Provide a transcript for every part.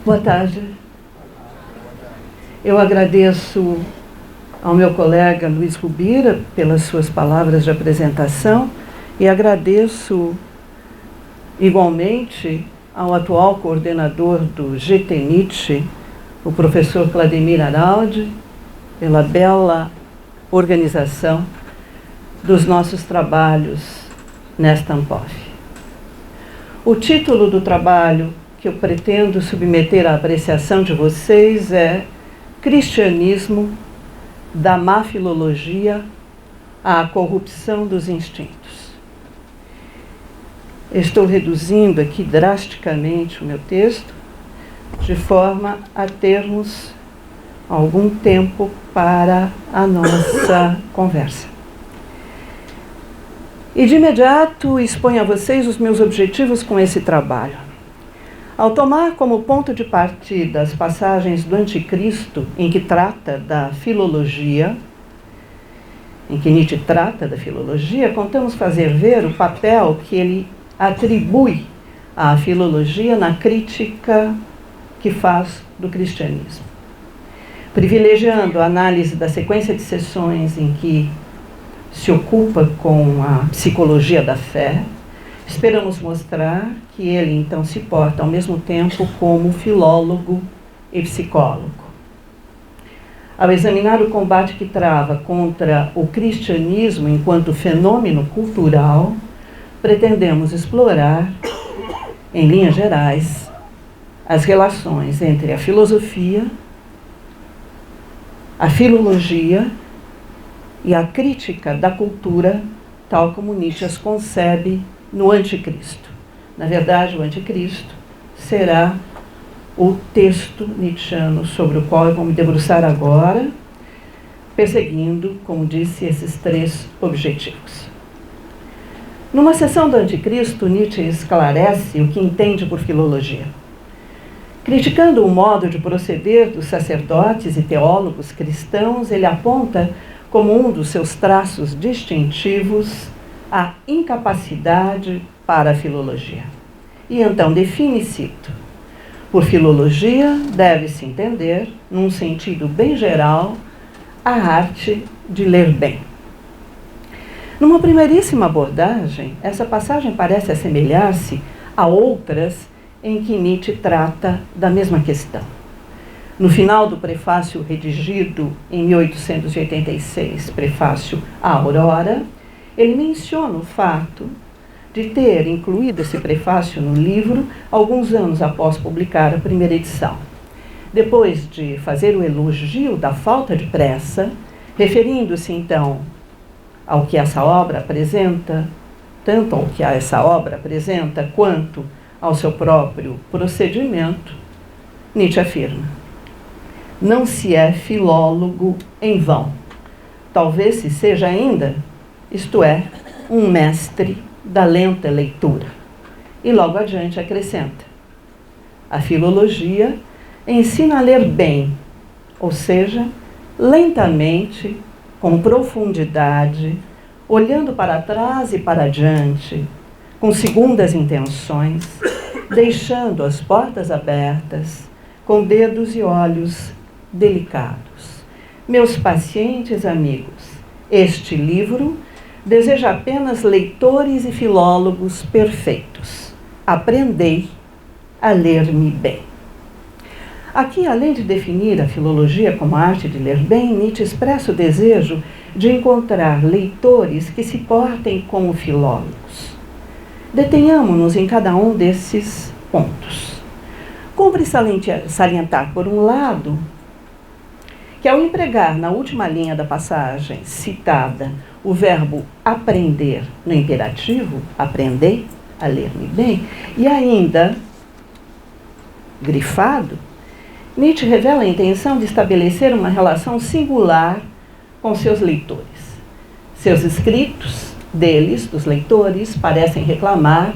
Boa tarde. Eu agradeço ao meu colega Luiz Rubira pelas suas palavras de apresentação e agradeço igualmente ao atual coordenador do GT-NIT, o professor Clademir Araldi, pela bela organização dos nossos trabalhos nesta ANPOF. O título do trabalho que eu pretendo submeter à apreciação de vocês é Cristianismo, da má filologia à corrupção dos instintos. Estou reduzindo aqui drasticamente o meu texto, de forma a termos algum tempo para a nossa conversa. E de imediato exponho a vocês os meus objetivos com esse trabalho. Ao tomar como ponto de partida as passagens do Anticristo, em que trata da filologia, em que Nietzsche trata da filologia, contamos fazer ver o papel que ele atribui à filologia na crítica que faz do cristianismo. Privilegiando a análise da sequência de sessões em que se ocupa com a psicologia da fé, esperamos mostrar que ele, então, se porta ao mesmo tempo como filólogo e psicólogo. Ao examinar o combate que trava contra o cristianismo enquanto fenômeno cultural, pretendemos explorar, em linhas gerais, as relações entre a filosofia, a filologia e a crítica da cultura, tal como Nietzsche as concebe no Anticristo. Na verdade, o Anticristo será o texto nietzschiano sobre o qual eu vou me debruçar agora, perseguindo, como disse, esses três objetivos. Numa sessão do Anticristo, Nietzsche esclarece o que entende por filologia. Criticando o modo de proceder dos sacerdotes e teólogos cristãos, ele aponta como um dos seus traços distintivos a incapacidade para a filologia. E então define, cito, por filologia deve-se entender, num sentido bem geral, a arte de ler bem. Numa primeiríssima abordagem, essa passagem parece assemelhar-se a outras em que Nietzsche trata da mesma questão. No final do prefácio redigido em 1886, prefácio à Aurora, ele menciona o fato de ter incluído esse prefácio no livro alguns anos após publicar a primeira edição. Depois de fazer o elogio da falta de pressa, referindo-se então ao que essa obra apresenta, tanto ao que essa obra apresenta quanto ao seu próprio procedimento, Nietzsche afirma: não se é filólogo em vão. Talvez se seja ainda, isto é, um mestre da lenta leitura. E logo adiante acrescenta: a filologia ensina a ler bem, ou seja, lentamente, com profundidade, olhando para trás e para diante, com segundas intenções, deixando as portas abertas, com dedos e olhos delicados. Meus pacientes amigos, este livro deseja apenas leitores e filólogos perfeitos. Aprendei a ler-me bem. Aqui, além de definir a filologia como a arte de ler bem, Nietzsche expressa o desejo de encontrar leitores que se portem como filólogos. Detenhamos-nos em cada um desses pontos. Cumpre salientar, por um lado, que ao empregar na última linha da passagem citada o verbo aprender no imperativo, aprendei a ler-me bem, e ainda grifado, Nietzsche revela a intenção de estabelecer uma relação singular com seus leitores. Seus escritos deles, dos leitores, parecem reclamar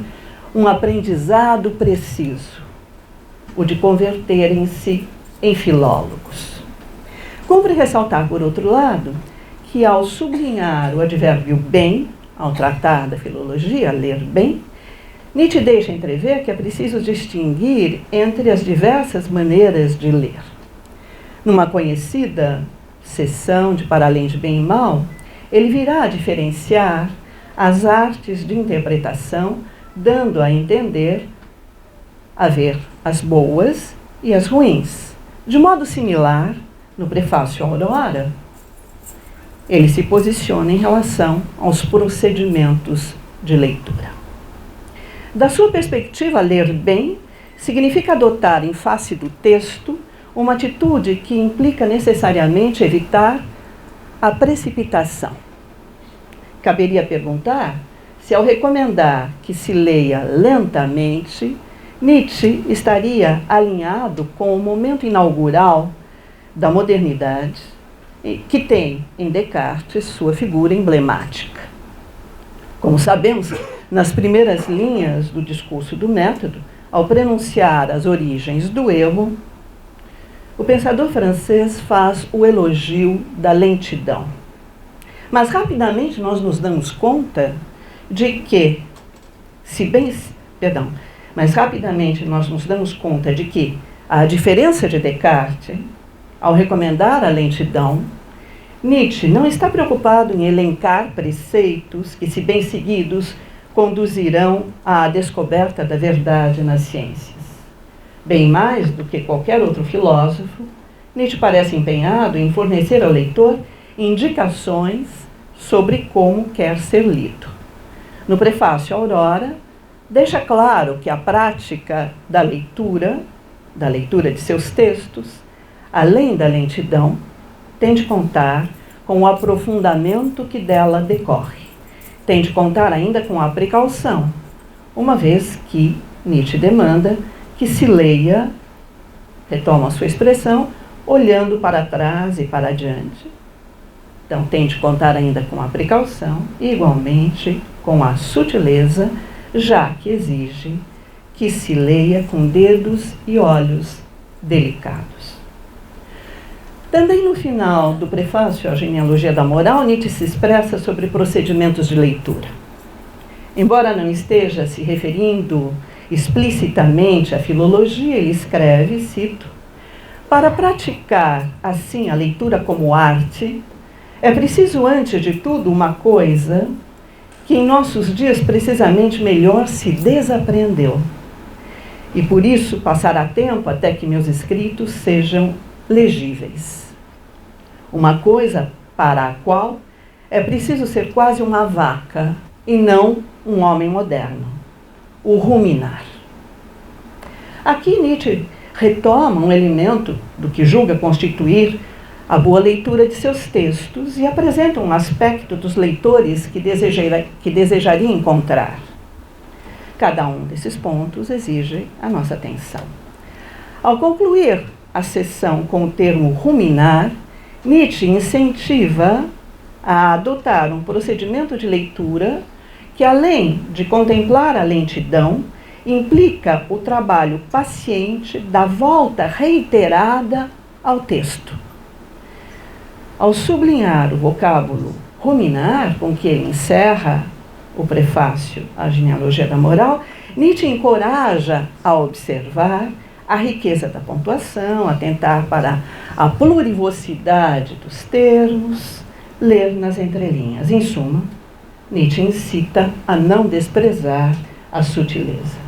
um aprendizado preciso, o de converterem-se em filólogos. Cumpre ressaltar, por outro lado, que ao sublinhar o advérbio bem, ao tratar da filologia, ler bem, Nietzsche deixa entrever que é preciso distinguir entre as diversas maneiras de ler. Numa conhecida seção de Para Além de Bem e Mal, ele virá a diferenciar as artes de interpretação, dando a entender haver as boas e as ruins. De modo similar, no prefácio à Aurora, ele se posiciona em relação aos procedimentos de leitura. Da sua perspectiva, ler bem significa adotar em face do texto uma atitude que implica necessariamente evitar a precipitação. Caberia perguntar se, ao recomendar que se leia lentamente, Nietzsche estaria alinhado com o momento inaugural da modernidade, que tem em Descartes sua figura emblemática. Como sabemos, nas primeiras linhas do discurso do método, ao pronunciar as origens do erro, o pensador francês faz o elogio da lentidão. Mas rapidamente nós nos damos conta de que, a diferença de Descartes, ao recomendar a lentidão, Nietzsche não está preocupado em elencar preceitos que, se bem seguidos, conduzirão à descoberta da verdade nas ciências. Bem mais do que qualquer outro filósofo, Nietzsche parece empenhado em fornecer ao leitor indicações sobre como quer ser lido. No prefácio à Aurora, deixa claro que a prática da leitura de seus textos, além da lentidão, tem de contar com o aprofundamento que dela decorre. Tem de contar ainda com a precaução, uma vez que Nietzsche demanda que se leia, retoma a sua expressão, olhando para trás e para adiante. Então, tem de contar ainda com a precaução e, igualmente, com a sutileza, já que exige que se leia com dedos e olhos delicados. Também no final do prefácio à Genealogia da Moral, Nietzsche se expressa sobre procedimentos de leitura. Embora não esteja se referindo explicitamente à filologia, ele escreve, cito, para praticar, assim, a leitura como arte, é preciso, antes de tudo, uma coisa que em nossos dias precisamente melhor se desaprendeu. E por isso passará tempo até que meus escritos sejam legíveis. Uma coisa para a qual é preciso ser quase uma vaca e não um homem moderno: o ruminar. Aqui Nietzsche retoma um elemento do que julga constituir a boa leitura de seus textos e apresenta um aspecto dos leitores que desejaria encontrar. Cada um desses pontos exige a nossa atenção. Ao concluir a sessão com o termo ruminar, Nietzsche incentiva a adotar um procedimento de leitura que, além de contemplar a lentidão, implica o trabalho paciente da volta reiterada ao texto. Ao sublinhar o vocábulo ruminar, com que ele encerra o prefácio à Genealogia da Moral, Nietzsche encoraja a observar a riqueza da pontuação, atentar para a plurivocidade dos termos, ler nas entrelinhas. Em suma, Nietzsche incita a não desprezar a sutileza.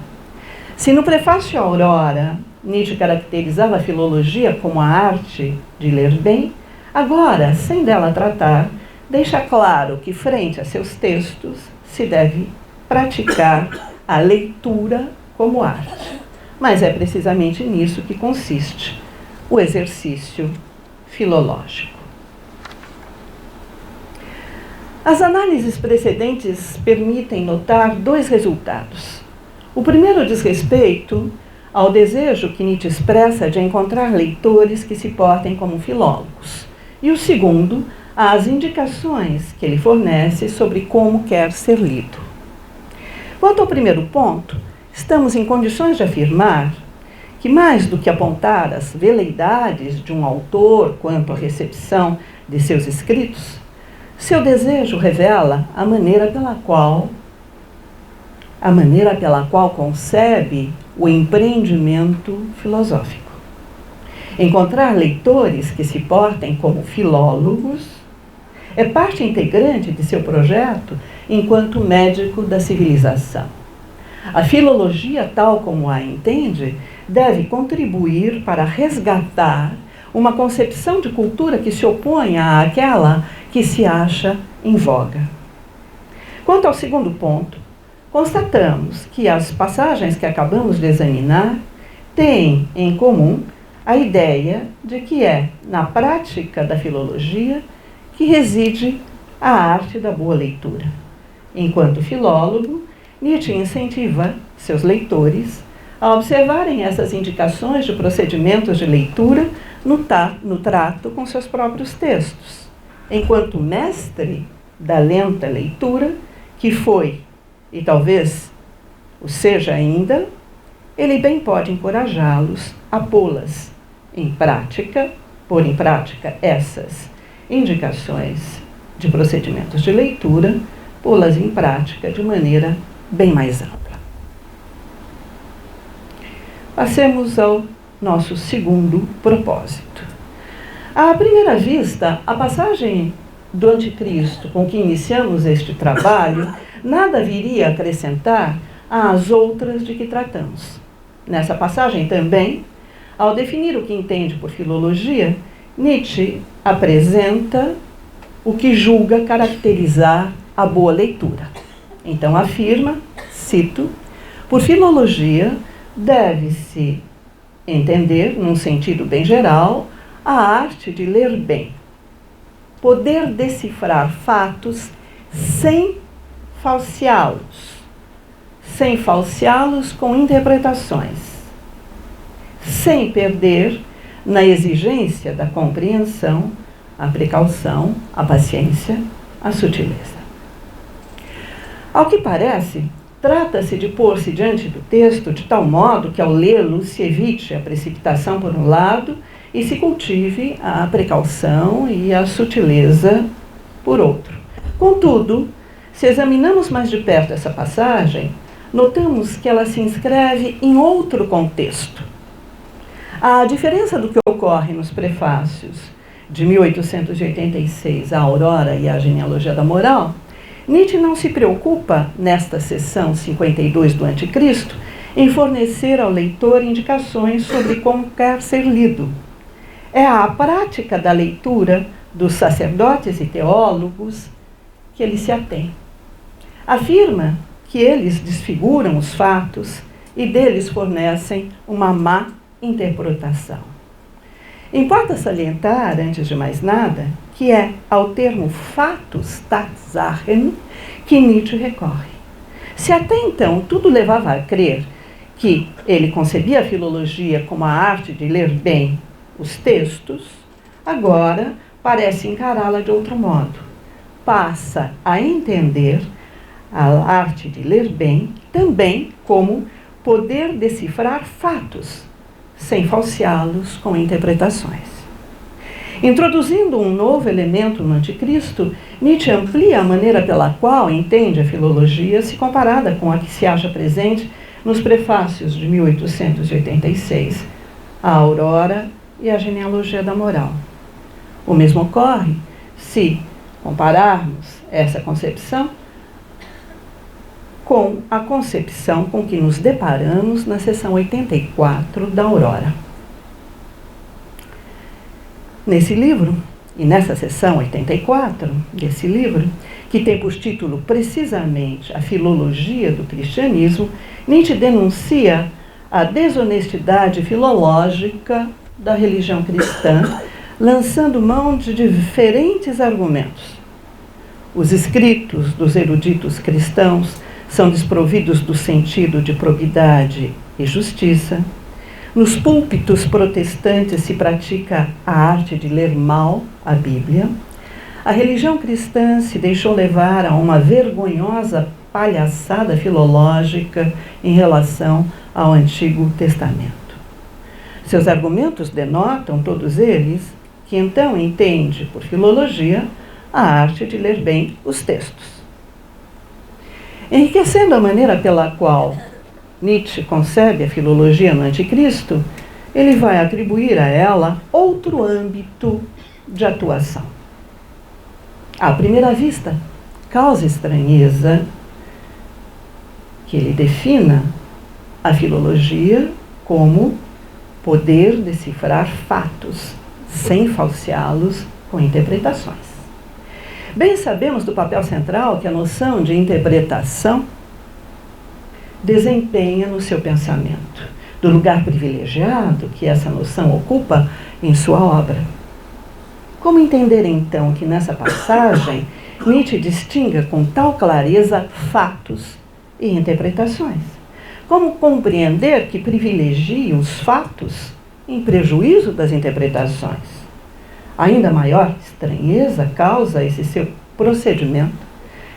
Se no prefácio à Aurora Nietzsche caracterizava a filologia como a arte de ler bem, agora, sem dela tratar, deixa claro que, frente a seus textos, se deve praticar a leitura como arte. Mas é precisamente nisso que consiste o exercício filológico. As análises precedentes permitem notar dois resultados. O primeiro diz respeito ao desejo que Nietzsche expressa de encontrar leitores que se portem como filólogos. E o segundo, às indicações que ele fornece sobre como quer ser lido. Quanto ao primeiro ponto, estamos em condições de afirmar que, mais do que apontar as veleidades de um autor quanto à recepção de seus escritos, seu desejo revela a maneira pela qual a maneira pela qual concebe o empreendimento filosófico. Encontrar leitores que se portem como filólogos é parte integrante de seu projeto enquanto médico da civilização. A filologia, tal como a entende, deve contribuir para resgatar uma concepção de cultura que se oponha àquela que se acha em voga. Quanto ao segundo ponto, constatamos que as passagens que acabamos de examinar têm em comum a ideia de que é na prática da filologia que reside a arte da boa leitura. Enquanto filólogo, Nietzsche incentiva seus leitores a observarem essas indicações de procedimentos de leitura no trato com seus próprios textos. Enquanto mestre da lenta leitura, que foi, e talvez o seja ainda, ele bem pode encorajá-los a pô-las em prática, pôr em prática essas indicações de procedimentos de leitura, pô-las em prática de maneira bem mais ampla. Passemos ao nosso segundo propósito. À primeira vista, a passagem do Anticristo com que iniciamos este trabalho nada viria a acrescentar às outras de que tratamos. Nessa passagem também, ao definir o que entende por filologia, Nietzsche apresenta o que julga caracterizar a boa leitura. Então afirma, cito, por filologia deve-se entender, num sentido bem geral, a arte de ler bem, poder decifrar fatos sem falseá-los com interpretações, sem perder na exigência da compreensão, a precaução, a paciência, a sutileza. Ao que parece, trata-se de pôr-se diante do texto de tal modo que, ao lê-lo, se evite a precipitação por um lado e se cultive a precaução e a sutileza por outro. Contudo, se examinamos mais de perto essa passagem, notamos que ela se inscreve em outro contexto. A diferença do que ocorre nos prefácios de 1886, A Aurora e A Genealogia da Moral, Nietzsche não se preocupa, nesta seção 52 do Anticristo, em fornecer ao leitor indicações sobre como quer ser lido. É à prática da leitura dos sacerdotes e teólogos que ele se atém. Afirma que eles desfiguram os fatos e deles fornecem uma má interpretação. Importa salientar, antes de mais nada, que é ao termo fatos Tatsachen que Nietzsche recorre. Se até então tudo levava a crer que ele concebia a filologia como a arte de ler bem os textos, agora parece encará-la de outro modo. Passa a entender a arte de ler bem também como poder decifrar fatos, sem falseá-los com interpretações. Introduzindo um novo elemento no Anticristo, Nietzsche amplia a maneira pela qual entende a filologia se comparada com a que se acha presente nos prefácios de 1886, A Aurora e A Genealogia da Moral. O mesmo ocorre se compararmos essa concepção com a concepção com que nos deparamos na seção 84 da Aurora. Nesse livro, e nessa seção 84 desse livro, que tem por título precisamente A Filologia do Cristianismo, Nietzsche denuncia a desonestidade filológica da religião cristã, lançando mão de diferentes argumentos. Os escritos dos eruditos cristãos são desprovidos do sentido de probidade e justiça. Nos púlpitos protestantes se pratica a arte de ler mal a Bíblia. A religião cristã se deixou levar a uma vergonhosa palhaçada filológica em relação ao Antigo Testamento. Seus argumentos denotam, todos eles, que então entende por filologia a arte de ler bem os textos. Enriquecendo a maneira pela qual Nietzsche concebe a filologia no Anticristo, ele vai atribuir a ela outro âmbito de atuação. À primeira vista, causa estranheza que ele defina a filologia como poder decifrar fatos, sem falseá-los com interpretações. Bem sabemos do papel central que a noção de interpretação desempenha no seu pensamento, do lugar privilegiado que essa noção ocupa em sua obra. Como entender, então, que nessa passagem Nietzsche distinga com tal clareza fatos e interpretações? Como compreender que privilegia os fatos em prejuízo das interpretações? Ainda maior estranheza causa esse seu procedimento,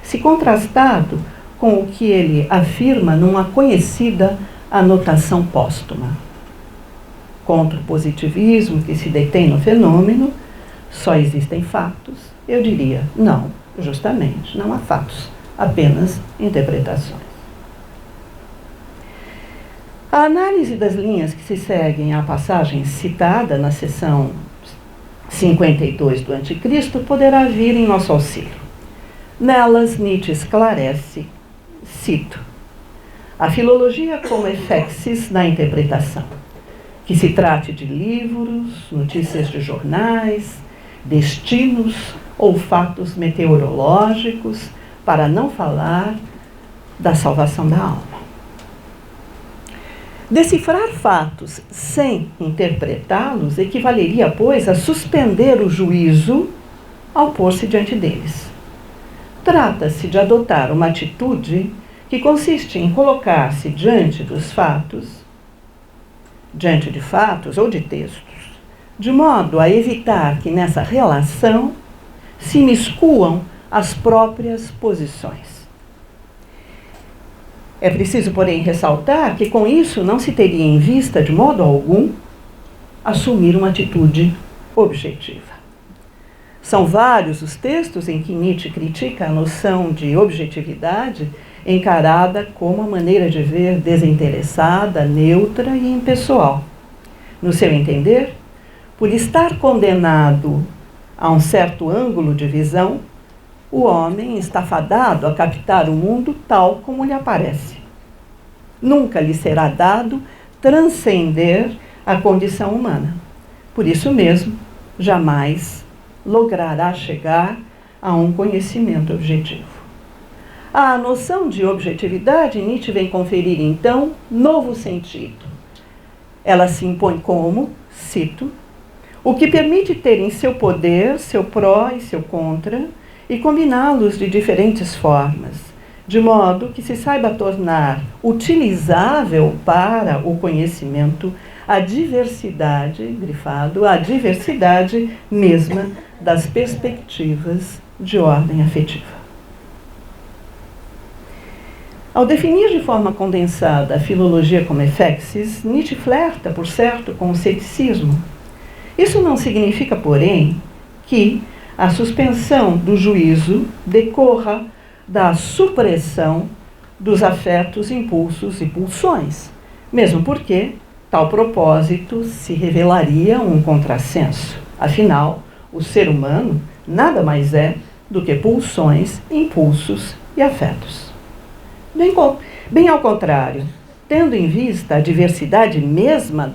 se contrastado com o que ele afirma numa conhecida anotação póstuma. Contra o positivismo que se detém no fenômeno, só existem fatos, eu diria, não, justamente, não há fatos, apenas interpretações. A análise das linhas que se seguem à passagem citada na seção 52 do Anticristo poderá vir em nosso auxílio. Nelas, Nietzsche esclarece, cito, a filologia como efexis na interpretação, que se trate de livros, notícias de jornais, destinos ou fatos meteorológicos, para não falar da salvação da alma. Decifrar fatos sem interpretá-los equivaleria, pois, a suspender o juízo ao pôr-se diante deles. Trata-se de adotar uma atitude que consiste em colocar-se diante dos fatos, diante de fatos ou de textos, de modo a evitar que nessa relação se imiscuam as próprias posições. É preciso, porém, ressaltar que com isso não se teria em vista, de modo algum, assumir uma atitude objetiva. São vários os textos em que Nietzsche critica a noção de objetividade encarada como a maneira de ver desinteressada, neutra e impessoal. No seu entender, por estar condenado a um certo ângulo de visão, o homem está fadado a captar o mundo tal como lhe aparece. Nunca lhe será dado transcender a condição humana. Por isso mesmo, jamais logrará chegar a um conhecimento objetivo. À noção de objetividade, Nietzsche vem conferir, então, novo sentido. Ela se impõe como, cito, o que permite ter em seu poder seu pró e seu contra, e combiná-los de diferentes formas, de modo que se saiba tornar utilizável para o conhecimento a diversidade, grifado, a diversidade mesma das perspectivas de ordem afetiva. Ao definir de forma condensada a filologia como efexis, Nietzsche flerta, por certo, com o ceticismo. Isso não significa, porém, que a suspensão do juízo decorra da supressão dos afetos, impulsos e pulsões, mesmo porque tal propósito se revelaria um contrassenso. Afinal, o ser humano nada mais é do que pulsões, impulsos e afetos. Bem ao contrário, tendo em vista a diversidade mesma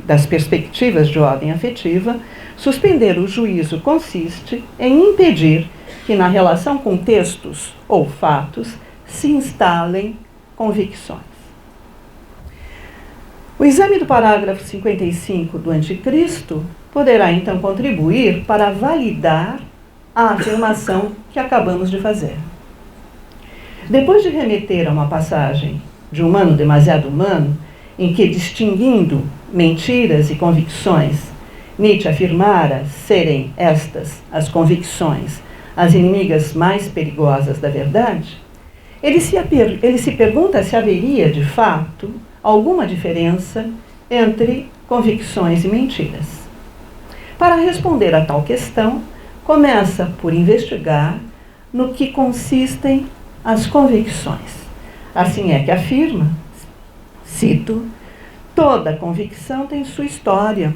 das perspectivas de ordem afetiva, suspender o juízo consiste em impedir que na relação com textos ou fatos se instalem convicções. O exame do parágrafo 55 do Anticristo poderá então contribuir para validar a afirmação que acabamos de fazer. Depois de remeter a uma passagem de Humano Demasiado Humano, em que, distinguindo mentiras e convicções, Nietzsche afirmara serem estas, as convicções, as inimigas mais perigosas da verdade, ele se pergunta se haveria, de fato, alguma diferença entre convicções e mentiras. Para responder a tal questão, começa por investigar no que consistem as convicções. Assim é que afirma, cito, toda convicção tem sua história,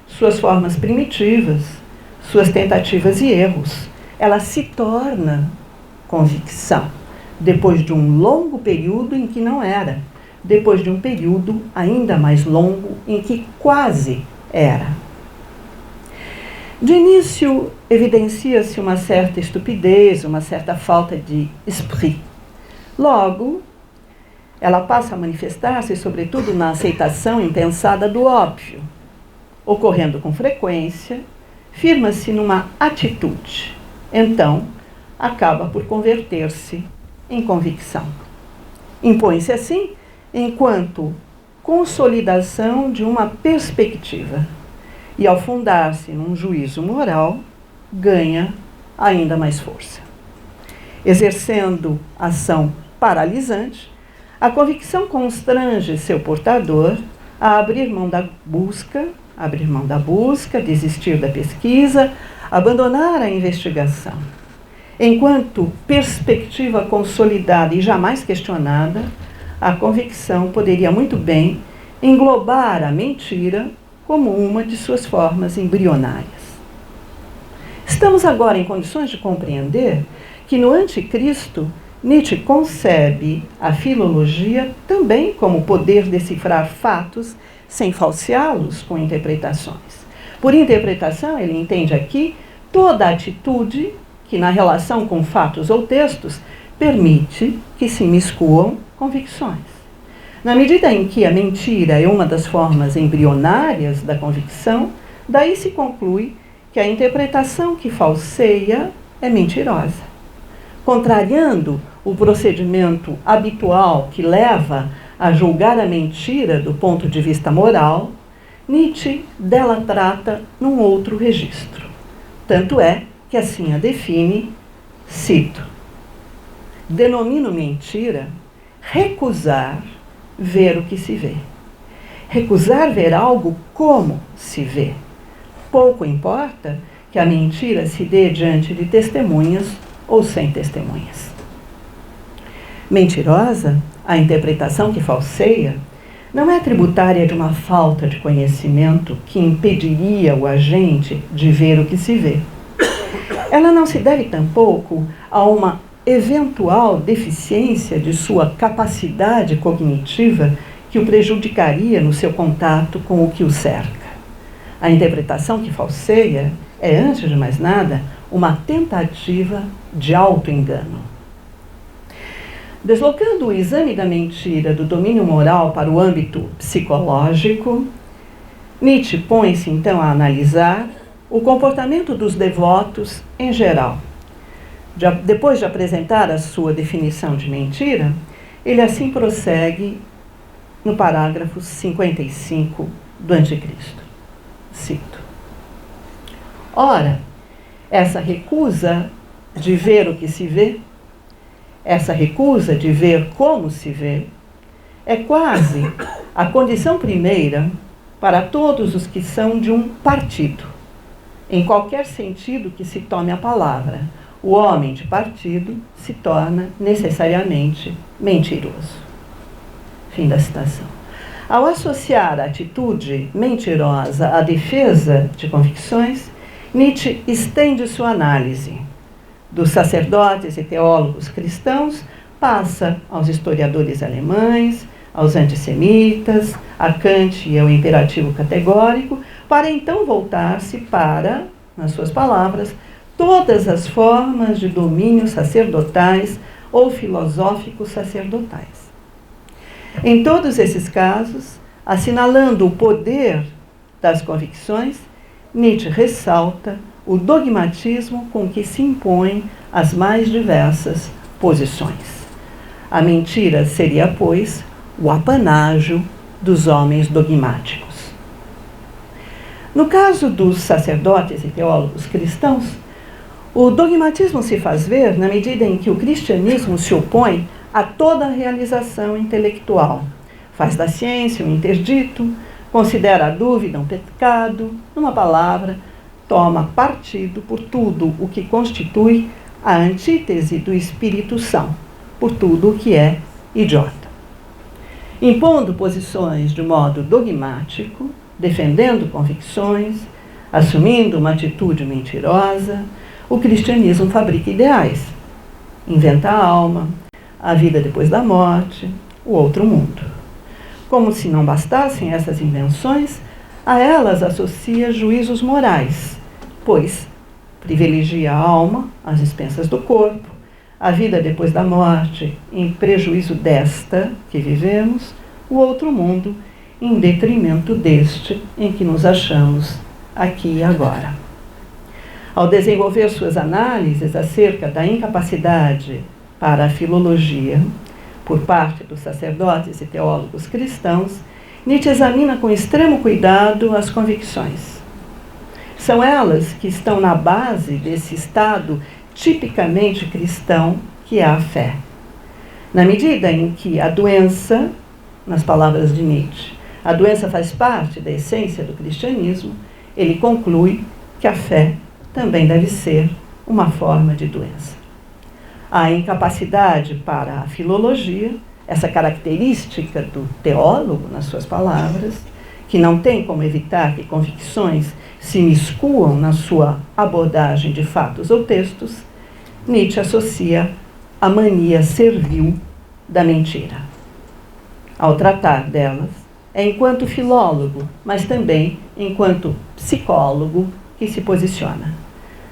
suas formas primitivas, suas tentativas e erros. Ela se torna convicção, depois de um longo período em que não era, depois de um período ainda mais longo em que quase era. De início, evidencia-se uma certa estupidez, uma certa falta de esprit. Logo, ela passa a manifestar-se, sobretudo, na aceitação impensada do óbvio. Ocorrendo com frequência, firma-se numa atitude. Então, acaba por converter-se em convicção. Impõe-se assim enquanto consolidação de uma perspectiva. E ao fundar-se num juízo moral, ganha ainda mais força. Exercendo ação paralisante, a convicção constrange seu portador a abrir mão da busca, desistir da pesquisa, abandonar a investigação. Enquanto perspectiva consolidada e jamais questionada, a convicção poderia muito bem englobar a mentira como uma de suas formas embrionárias. Estamos agora em condições de compreender que no Anticristo, Nietzsche concebe a filologia também como poder decifrar fatos sem falseá-los com interpretações. Por interpretação, ele entende aqui toda atitude que, na relação com fatos ou textos, permite que se imiscuam convicções. Na medida em que a mentira é uma das formas embrionárias da convicção, daí se conclui que a interpretação que falseia é mentirosa. Contrariando o procedimento habitual que leva a julgar a mentira do ponto de vista moral, Nietzsche dela trata num outro registro. Tanto é que assim a define, cito, denomino mentira recusar ver o que se vê. Recusar ver algo como se vê. Pouco importa que a mentira se dê diante de testemunhas ou sem testemunhas. Mentirosa, a interpretação que falseia, não é tributária de uma falta de conhecimento que impediria o agente de ver o que se vê. Ela não se deve tampouco a uma eventual deficiência de sua capacidade cognitiva que o prejudicaria no seu contato com o que o cerca. A interpretação que falseia é, antes de mais nada, uma tentativa de auto-engano. Deslocando o exame da mentira do domínio moral para o âmbito psicológico, Nietzsche põe-se então a analisar o comportamento dos devotos em geral. Depois de apresentar a sua definição de mentira, ele assim prossegue no parágrafo 55 do Anticristo. Cito. Ora, essa recusa de ver o que se vê, essa recusa de ver como se vê, é quase a condição primeira para todos os que são de um partido, em qualquer sentido que se tome a palavra. O homem de partido se torna necessariamente mentiroso. Fim da citação. Ao associar a atitude mentirosa à defesa de convicções, Nietzsche estende sua análise. Dos sacerdotes e teólogos cristãos, passa aos historiadores alemães, aos antissemitas, a Kant e ao imperativo categórico, para então voltar-se para, nas suas palavras, todas as formas de domínio sacerdotais ou filosóficos sacerdotais. Em todos esses casos, assinalando o poder das convicções, Nietzsche ressalta o dogmatismo com que se impõem as mais diversas posições. A mentira seria, pois, o apanágio dos homens dogmáticos. No caso dos sacerdotes e teólogos cristãos, o dogmatismo se faz ver na medida em que o cristianismo se opõe a toda realização intelectual. Faz da ciência um interdito, considera a dúvida um pecado, numa palavra, toma partido por tudo o que constitui a antítese do Espírito Santo, por tudo o que é idiota. Impondo posições de modo dogmático, defendendo convicções, assumindo uma atitude mentirosa, o cristianismo fabrica ideais. Inventa a alma, a vida depois da morte, o outro mundo. Como se não bastassem essas invenções, a elas associa juízos morais, pois privilegia a alma às expensas do corpo, a vida depois da morte em prejuízo desta que vivemos, o outro mundo em detrimento deste em que nos achamos aqui e agora. Ao desenvolver suas análises acerca da incapacidade para a filologia por parte dos sacerdotes e teólogos cristãos, Nietzsche examina com extremo cuidado as convicções. São elas que estão na base desse estado tipicamente cristão que é a fé. Na medida em que a doença, nas palavras de Nietzsche, a doença faz parte da essência do cristianismo, ele conclui que a fé também deve ser uma forma de doença. A incapacidade para a filologia, essa característica do teólogo, nas suas palavras, que não tem como evitar que convicções se miscuam na sua abordagem de fatos ou textos, Nietzsche associa à mania servil da mentira. Ao tratar delas, é enquanto filólogo, mas também enquanto psicólogo que se posiciona.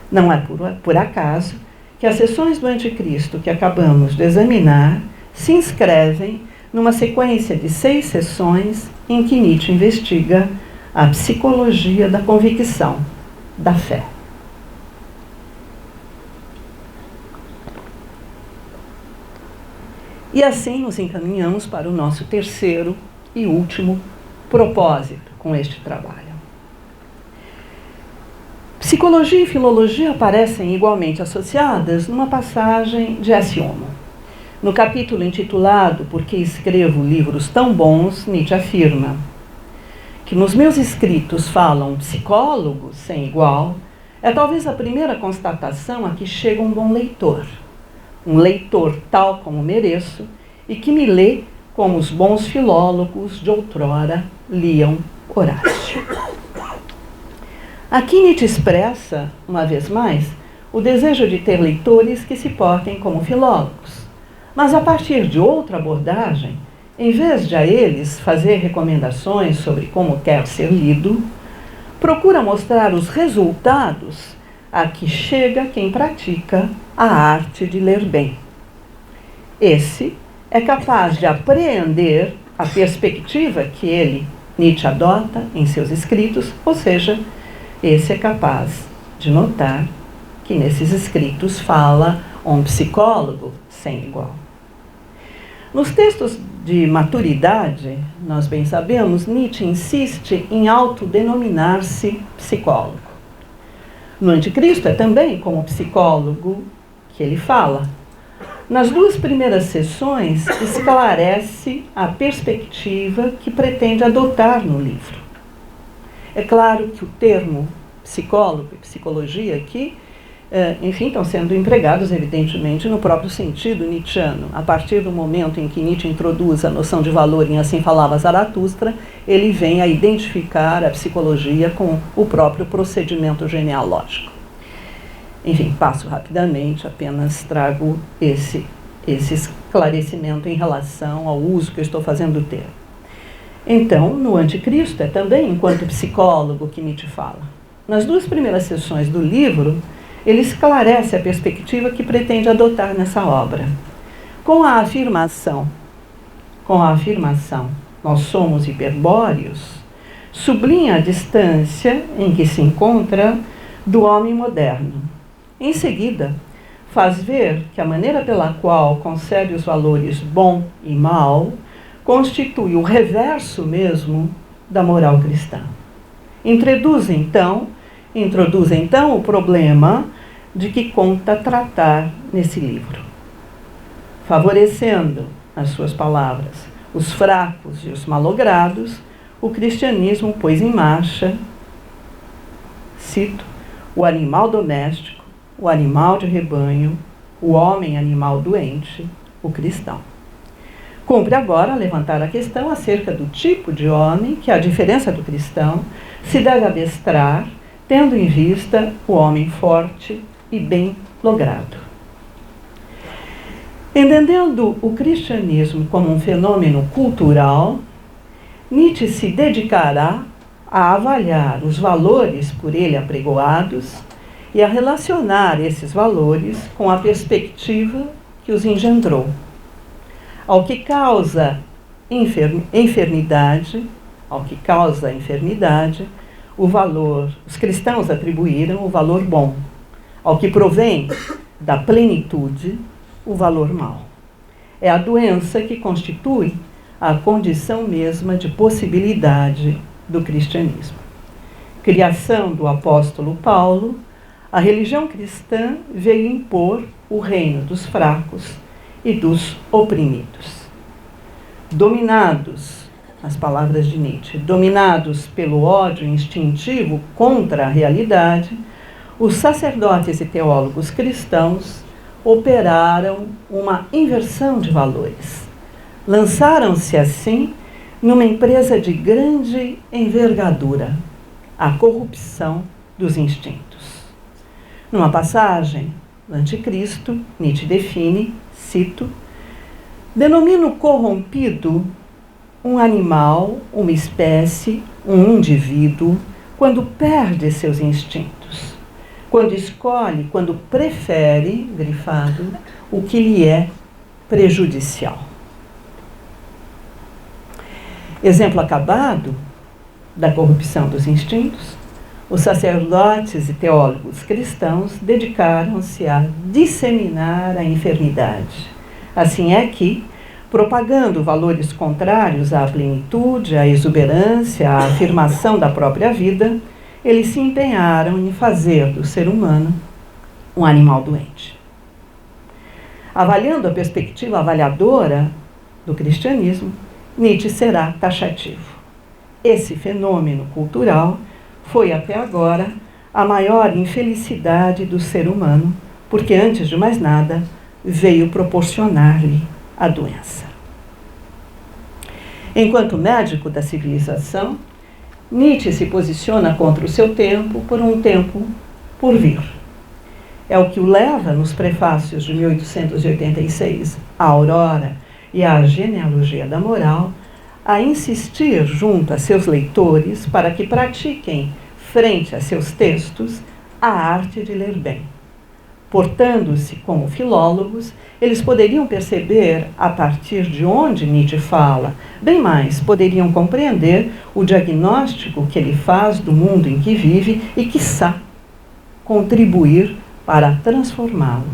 Não é por acaso que as sessões do Anticristo que acabamos de examinar se inscrevem numa sequência de 6 sessões em que Nietzsche investiga a psicologia da convicção, da fé. E assim nos encaminhamos para o nosso terceiro e último propósito com este trabalho. Psicologia e filologia aparecem igualmente associadas numa passagem de S. Homo. No capítulo intitulado Por que escrevo livros tão bons, Nietzsche afirma que nos meus escritos falam psicólogos sem igual, é talvez a primeira constatação a que chega um bom leitor. Um leitor tal como mereço e que me lê como os bons filólogos de outrora liam Horácio. Aqui Nietzsche expressa, uma vez mais, o desejo de ter leitores que se portem como filólogos, mas a partir de outra abordagem, em vez de a eles fazer recomendações sobre como quer ser lido, procura mostrar os resultados a que chega quem pratica a arte de ler bem. Esse é capaz de apreender a perspectiva que ele, Nietzsche, adota em seus escritos, ou seja, esse é capaz de notar que nesses escritos fala um psicólogo sem igual. Nos textos de maturidade, nós bem sabemos, Nietzsche insiste em autodenominar-se psicólogo. No Anticristo é também como psicólogo que ele fala. Nas 2 primeiras sessões, esclarece a perspectiva que pretende adotar no livro. É claro que o termo psicólogo e psicologia aqui, enfim, estão sendo empregados, evidentemente, no próprio sentido nietzschiano. A partir do momento em que Nietzsche introduz a noção de valor em Assim Falava Zaratustra, ele vem a identificar a psicologia com o próprio procedimento genealógico. Enfim, passo rapidamente, apenas trago esse esclarecimento em relação ao uso que eu estou fazendo do termo. Então, no Anticristo, é também enquanto psicólogo que Nietzsche fala. Nas 2 primeiras sessões do livro, ele esclarece a perspectiva que pretende adotar nessa obra. Com a afirmação, nós somos hiperbóreos, sublinha a distância em que se encontra do homem moderno. Em seguida, faz ver que a maneira pela qual concebe os valores bom e mal constitui o reverso mesmo da moral cristã. Introduz então o problema de que conta tratar nesse livro, favorecendo, nas suas palavras, os fracos e os malogrados. O cristianismo pôs em marcha, cito, o animal doméstico, o animal de rebanho, o homem animal doente, o cristão. Cumpre agora levantar a questão acerca do tipo de homem que, à diferença do cristão, se deve adestrar, tendo em vista o homem forte e bem logrado. Entendendo o cristianismo como um fenômeno cultural, Nietzsche se dedicará a avaliar os valores por ele apregoados e a relacionar esses valores com a perspectiva que os engendrou. Ao que causa enfermidade, os cristãos atribuíram o valor bom. Ao que provém da plenitude, o valor mau. É a doença que constitui a condição mesma de possibilidade do cristianismo. Criação do apóstolo Paulo, a religião cristã veio impor o reino dos fracos e dos oprimidos. Dominados, as palavras de Nietzsche, dominados pelo ódio instintivo contra a realidade, os sacerdotes e teólogos cristãos operaram uma inversão de valores. Lançaram-se assim numa empresa de grande envergadura, a corrupção dos instintos. Numa passagem do Anticristo, Nietzsche define, cito, denomina o corrompido um animal, uma espécie, um indivíduo, quando perde seus instintos, quando escolhe, quando prefere, grifado, o que lhe é prejudicial. Exemplo acabado da corrupção dos instintos, os sacerdotes e teólogos cristãos dedicaram-se a disseminar a enfermidade. Assim é que, propagando valores contrários à plenitude, à exuberância, à afirmação da própria vida, eles se empenharam em fazer do ser humano um animal doente. Avaliando a perspectiva avaliadora do cristianismo, Nietzsche será taxativo. Esse fenômeno cultural foi até agora a maior infelicidade do ser humano, porque, antes de mais nada, veio proporcionar-lhe a doença. Enquanto médico da civilização, Nietzsche se posiciona contra o seu tempo por um tempo por vir. É o que o leva, nos prefácios de 1886, a Aurora e a Genealogia da Moral, a insistir junto a seus leitores para que pratiquem, frente a seus textos, a arte de ler bem. Portando-se como filólogos, eles poderiam perceber, a partir de onde Nietzsche fala, bem mais, poderiam compreender o diagnóstico que ele faz do mundo em que vive e, quiçá, contribuir para transformá-lo.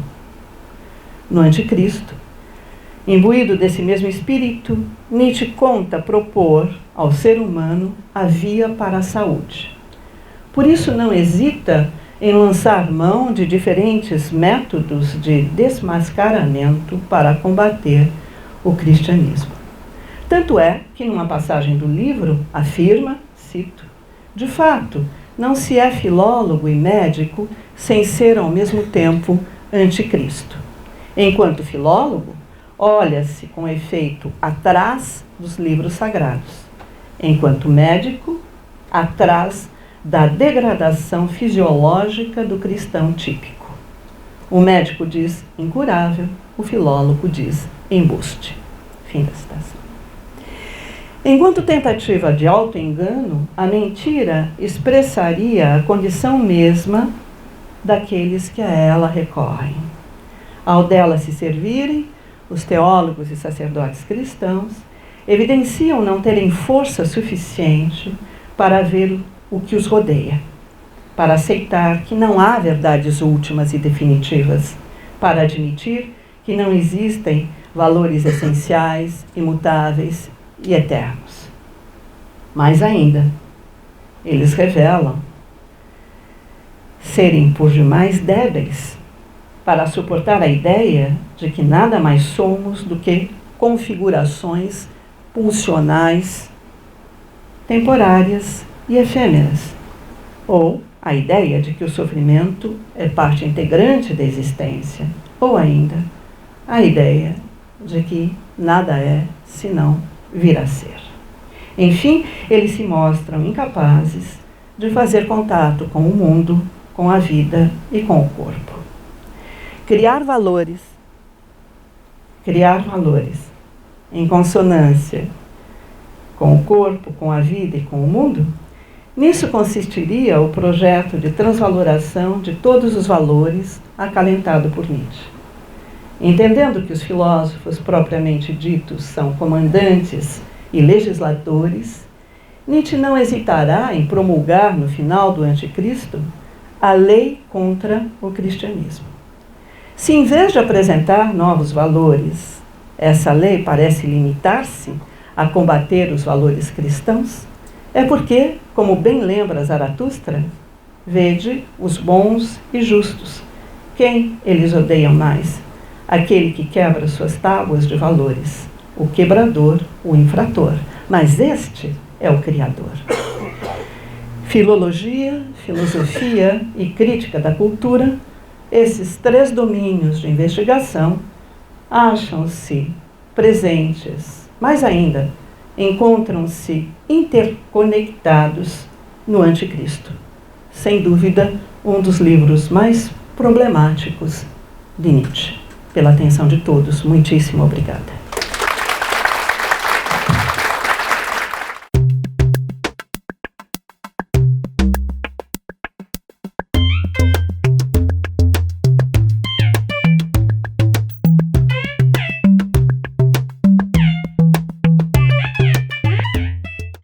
No Anticristo, imbuído desse mesmo espírito, Nietzsche conta propor ao ser humano a via para a saúde. Por isso não hesita em lançar mão de diferentes métodos de desmascaramento para combater o cristianismo. Tanto é que, numa passagem do livro, afirma, cito, de fato, não se é filólogo e médico sem ser ao mesmo tempo anticristo. Enquanto filólogo, olha-se com efeito atrás dos livros sagrados. Enquanto médico, atrás da degradação fisiológica do cristão típico. O médico diz incurável, o filólogo diz embuste. Fim da citação. Enquanto tentativa de auto-engano, a mentira expressaria a condição mesma daqueles que a ela recorrem. Ao dela se servirem, os teólogos e sacerdotes cristãos evidenciam não terem força suficiente para ver o que os rodeia, para aceitar que não há verdades últimas e definitivas, para admitir que não existem valores essenciais, imutáveis e eternos. Mais ainda, eles revelam serem por demais débeis para suportar a ideia de que nada mais somos do que configurações pulsionais, temporárias e efêmeras, ou a ideia de que o sofrimento é parte integrante da existência, ou ainda a ideia de que nada é senão vir a ser. Enfim, eles se mostram incapazes de fazer contato com o mundo, com a vida e com o corpo. Criar valores em consonância com o corpo, com a vida e com o mundo, nisso consistiria o projeto de transvaloração de todos os valores acalentado por Nietzsche. Entendendo que os filósofos propriamente ditos são comandantes e legisladores, Nietzsche não hesitará em promulgar no final do Anticristo a lei contra o cristianismo. Se em vez de apresentar novos valores, essa lei parece limitar-se a combater os valores cristãos, é porque, como bem lembra Zaratustra, vede os bons e justos. Quem eles odeiam mais? Aquele que quebra suas tábuas de valores, o quebrador, o infrator. Mas este é o Criador. Filologia, filosofia e crítica da cultura, esses 3 domínios de investigação, acham-se presentes, mais ainda, encontram-se interconectados no Anticristo. Sem dúvida, um dos livros mais problemáticos de Nietzsche. Pela atenção de todos, muitíssimo obrigada.